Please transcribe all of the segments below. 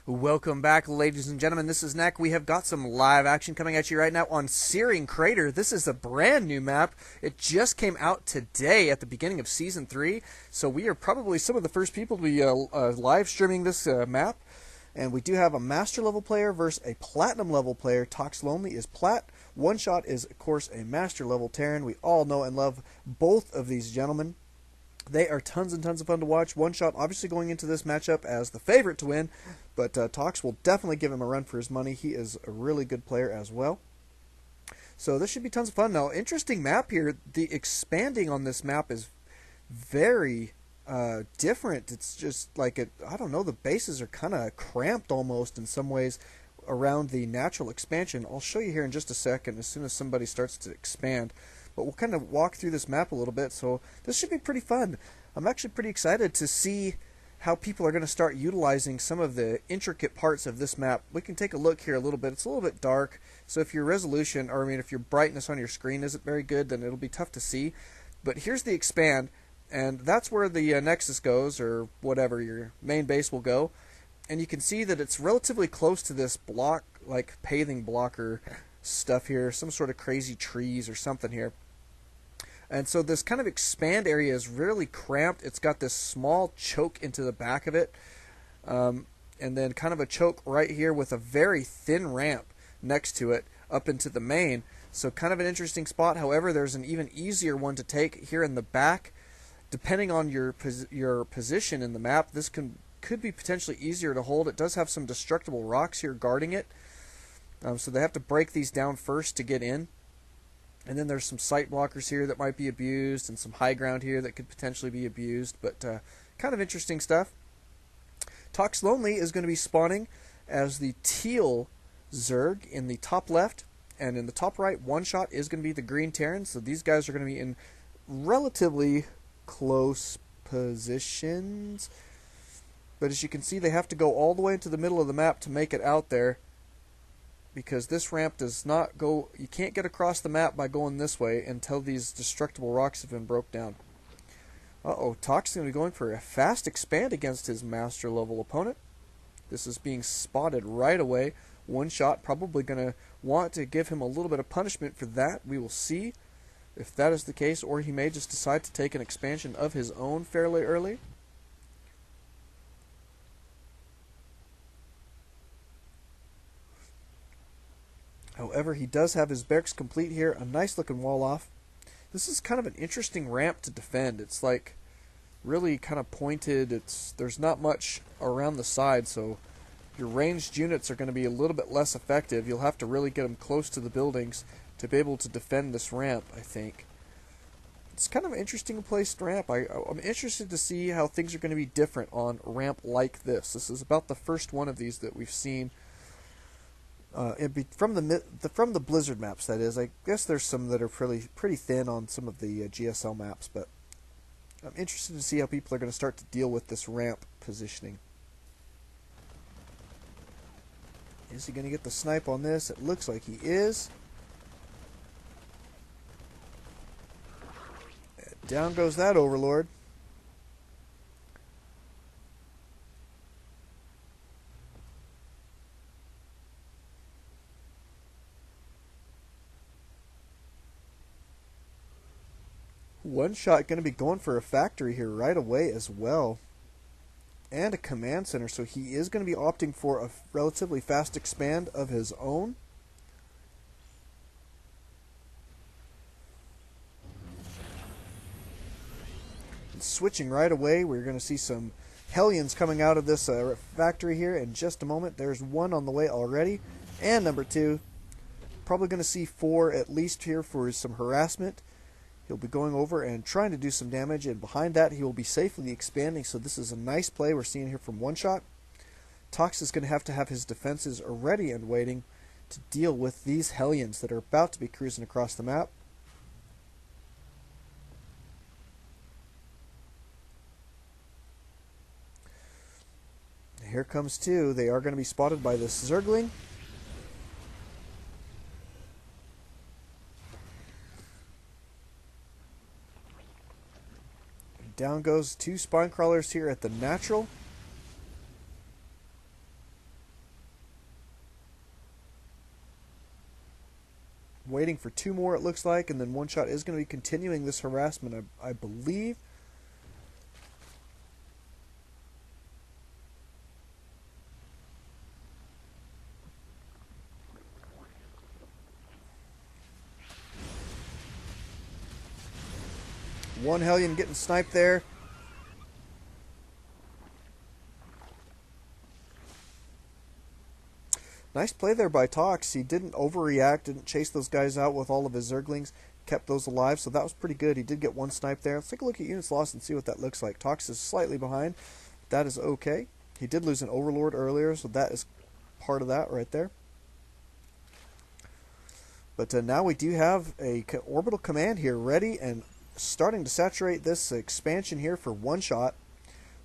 Welcome back, ladies and gentlemen. This is Neck. We have got some live action coming at you right now on Searing Crater. This is a brand new map. It just came out today at the beginning of Season 3, so we are probably some of the first people to be live streaming this map. And we do have a Master level player versus a Platinum level player. ToxLonely is Plat. Oneshot is, of course, a Master level Terran. We all know and love both of these gentlemen. They are tons and tons of fun to watch. Oneshot obviously going into this matchup as the favorite to win, but Tox will definitely give him a run for his money. He is a really good player as well. So this should be tons of fun. Now, interesting map here. The expanding on this map is very different. It's just like, I don't know, the bases are kind of cramped almost in some ways around the natural expansion. I'll show you here in just a second as soon as somebody starts to expand. But we'll kind of walk through this map a little bit, so this should be pretty fun. I'm actually pretty excited to see how people are going to start utilizing some of the intricate parts of this map. We can take a look here a little bit. It's a little bit dark, so if your resolution, or I mean if your brightness on your screen isn't very good, then it'll be tough to see. But here's the expand, and that's where the Nexus goes, or whatever your main base will go. And you can see that it's relatively close to this block, like paving blocker stuff here, some sort of crazy trees or something here. And so this kind of expand area is really cramped. It's got this small choke into the back of it, and then kind of a choke right here with a very thin ramp next to it up into the main. So kind of an interesting spot. However, there's an even easier one to take here in the back. Depending on your position in the map, this could be potentially easier to hold. It does have some destructible rocks here guarding it, so they have to break these down first to get in. And then there's some sight blockers here that might be abused, and some high ground here that could potentially be abused, but kind of interesting stuff. ToxLonely is going to be spawning as the teal Zerg in the top left, and in the top right, Oneshot is going to be the green Terran, so these guys are going to be in relatively close positions. But as you can see, they have to go all the way into the middle of the map to make it out there, because this ramp does not go, you can't get across the map by going this way until these destructible rocks have been broke down. Tox is going to be going for a fast expand against his Master level opponent. This is being spotted right away. Oneshot probably going to want to give him a little bit of punishment for that. We will see if that is the case, or he may just decide to take an expansion of his own fairly early. However, he does have his barracks complete here, a nice looking wall off. This is kind of an interesting ramp to defend. It's like really kind of pointed. There's not much around the side, so your ranged units are going to be a little bit less effective. You'll have to really get them close to the buildings to be able to defend this ramp, I think. It's kind of an interesting placed ramp. I'm interested to see how things are going to be different on a ramp like this. This is about the first one of these that we've seen. From the Blizzard maps, that is. I guess there's some that are pretty thin on some of the GSL maps, but I'm interested to see how people are going to start to deal with this ramp positioning. Is he going to get the snipe on this? It looks like he is. Down goes that Overlord. Oneshot going to be going for a factory here right away as well, and a command center, so he is going to be opting for a relatively fast expand of his own. And switching right away, we're going to see some Hellions coming out of this factory here in just a moment. There's one on the way already, and number two. Probably going to see 4 at least here for some harassment. He'll be going over and trying to do some damage, and behind that he will be safely expanding, so this is a nice play we're seeing here from Oneshot. Tox is going to have his defenses ready and waiting to deal with these Hellions that are about to be cruising across the map. Here comes 2. They are going to be spotted by this Zergling. Down goes 2 spine crawlers here at the natural. Waiting for 2 more, it looks like, and then One Shot is going to be continuing this harassment, I believe. One Hellion getting sniped there. Nice play there by Tox. He didn't overreact, didn't chase those guys out with all of his Zerglings, kept those alive, so that was pretty good. He did get 1 snipe there. Let's take a look at units lost and see what that looks like. Tox is slightly behind. That is okay. He did lose an Overlord earlier, so that is part of that right there. But now we do have a orbital command here ready and starting to saturate this expansion here for One Shot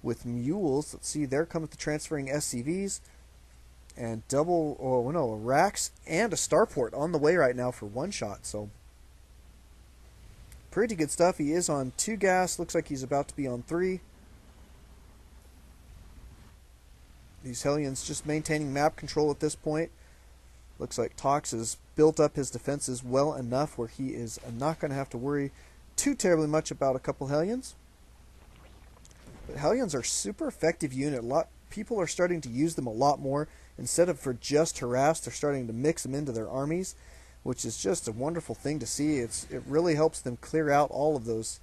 with mules. Let's see, there comes the transferring SCVs and a Rax and a starport on the way right now for One Shot. So pretty good stuff. He is on 2 gas. Looks like he's about to be on 3. These Hellions just maintaining map control at this point. Looks like Tox has built up his defenses well enough where he is not going to have to worry too terribly much about a couple Hellions. But Hellions are super effective unit. People are starting to use them a lot more. Instead of for just harass, they're starting to mix them into their armies, which is just a wonderful thing to see. It really helps them clear out all of those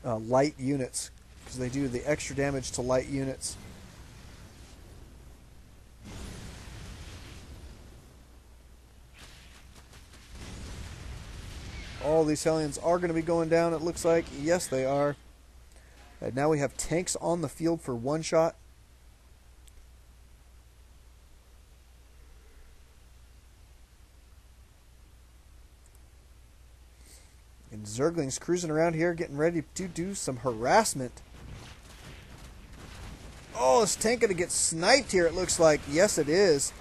light units, because they do the extra damage to light units. All these Hellions are going to be going down, it looks like. Yes, they are. And now we have tanks on the field for One Shot. And Zerglings cruising around here, getting ready to do some harassment. Oh, this tank going to get sniped here, it looks like. Yes, it is.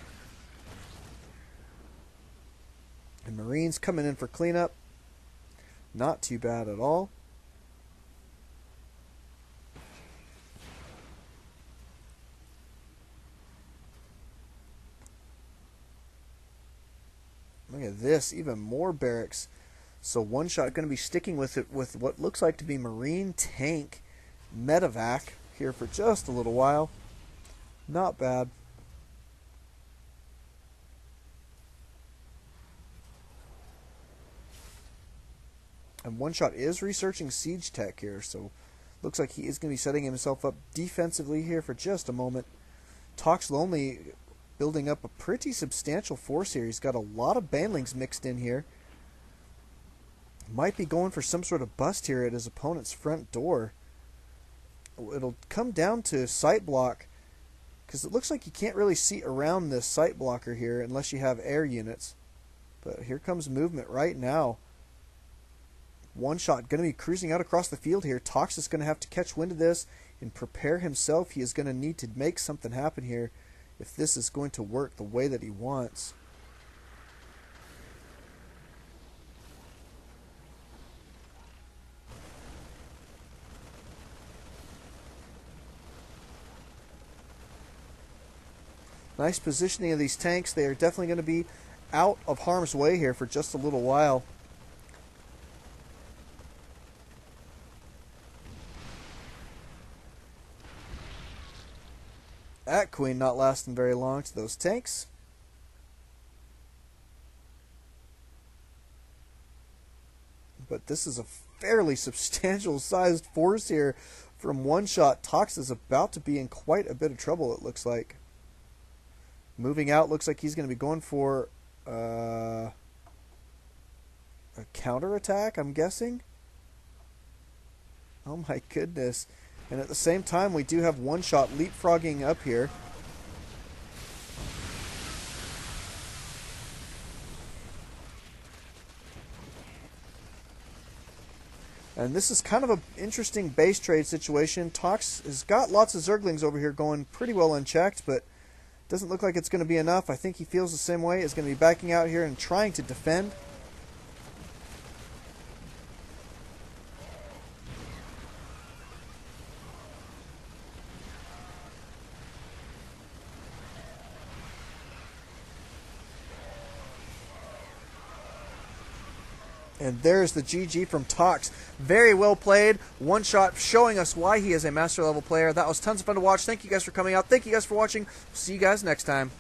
And Marines coming in for cleanup. Not too bad at all. Look at this, even more barracks. So One Shot going to be sticking with it with what looks like to be Marine tank medevac here for just a little while. Not bad. And One Shot is researching siege tech here, so looks like he is going to be setting himself up defensively here for just a moment. ToxLonely building up a pretty substantial force here. He's got a lot of banlings mixed in here. Might be going for some sort of bust here at his opponent's front door. It'll come down to sight block, because it looks like you can't really see around this sight blocker here unless you have air units. But here comes movement right now. One Shot going to be cruising out across the field here. Tox is going to have to catch wind of this and prepare himself. He is going to need to make something happen here if this is going to work the way that he wants. Nice positioning of these tanks. They are definitely going to be out of harm's way here for just a little while. That Queen not lasting very long to those tanks. But this is a fairly substantial sized force here from One Shot. Tox is about to be in quite a bit of trouble, it looks like. Moving out, looks like he's going to be going for a counterattack, I'm guessing. Oh my goodness. And at the same time, we do have One Shot leapfrogging up here. And this is kind of an interesting base trade situation. Tox has got lots of Zerglings over here going pretty well unchecked, but doesn't look like it's going to be enough. I think he feels the same way. Is going to be backing out here and trying to defend. And there's the GG from Tox. Very well played. One shot showing us why he is a master level player. That was tons of fun to watch. Thank you guys for coming out. Thank you guys for watching. See you guys next time.